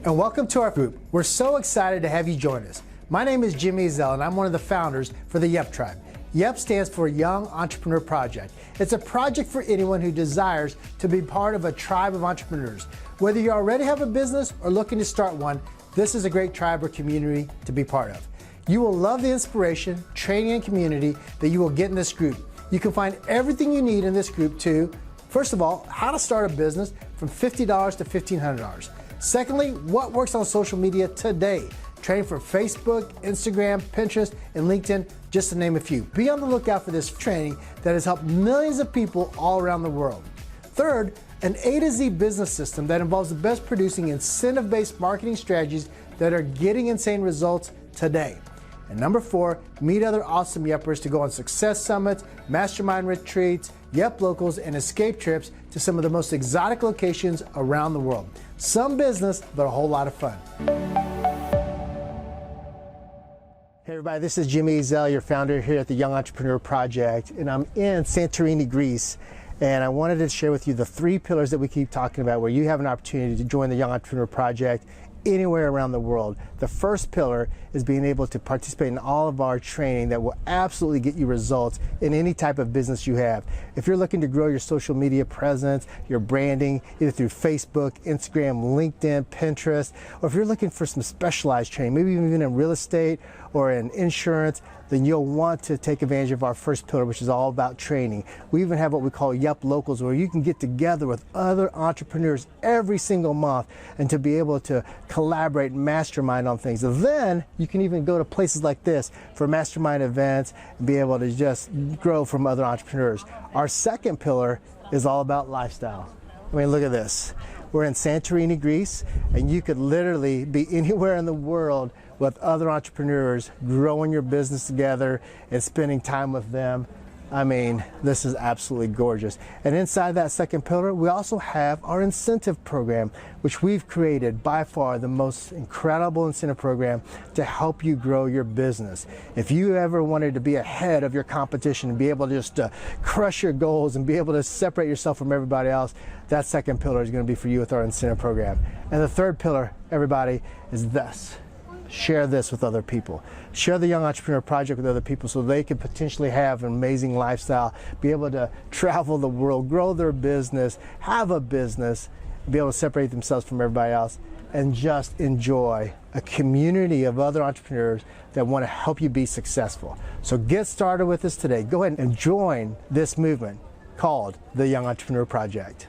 and welcome to our group. We're so excited to have you join us. My name is Jimmy Ezell, and I'm one of the founders for the YEP Tribe. YEP stands for Young Entrepreneur Project. It's a project for anyone who desires to be part of a tribe of entrepreneurs. Whether you already have a business or looking to start one, this is a great tribe or community to be part of. You will love the inspiration, training, and community that you will get in this group. You can find everything you need in this group to, first of all, how to start a business from $50 to $1,500. Secondly, what works on social media today. Training for Facebook, Instagram, Pinterest, and LinkedIn, just to name a few. Be on the lookout for this training that has helped millions of people all around the world. Third, an A to Z business system that involves the best producing incentive-based marketing strategies that are getting insane results today. And number four, meet other awesome YEPers to go on success summits, mastermind retreats, YEP locals, and escape trips to some of the most exotic locations around the world. Some business, but a whole lot of fun. Hey everybody, this is Jimmy Ezell, your founder here at the Young Entrepreneur Project, and I'm in Santorini, Greece. And I wanted to share with you the 3 pillars that we keep talking about where you have an opportunity to join the Young Entrepreneur Project anywhere around the world. The first pillar is being able to participate in all of our training that will absolutely get you results in any type of business you have. If you're looking to grow your social media presence, your branding, either through Facebook, Instagram, LinkedIn, Pinterest, or if you're looking for some specialized training, maybe even in real estate or in insurance, then you'll want to take advantage of our first pillar, which is all about training. We even have what we call YEP Locals, where you can get together with other entrepreneurs every single month and to be able to collaborate and mastermind on things. And then you can even go to places like this for mastermind events and be able to just grow from other entrepreneurs. Our second pillar is all about lifestyle. I mean, look at this. We're in Santorini, Greece, and you could literally be anywhere in the world with other entrepreneurs, growing your business together and spending time with them. I mean, this is absolutely gorgeous. And inside that second pillar, we also have our incentive program, which we've created by far the most incredible incentive program to help you grow your business. If you ever wanted to be ahead of your competition and be able to just crush your goals and be able to separate yourself from everybody else, that second pillar is going to be for you with our incentive program. And the third pillar, everybody, is this. Share this with other people. Share the Young Entrepreneur Project with other people so they can potentially have an amazing lifestyle, be able to travel the world, grow their business, have a business, be able to separate themselves from everybody else, and just enjoy a community of other entrepreneurs that want to help you be successful. So get started with us today. Go ahead and join this movement called the Young Entrepreneur Project.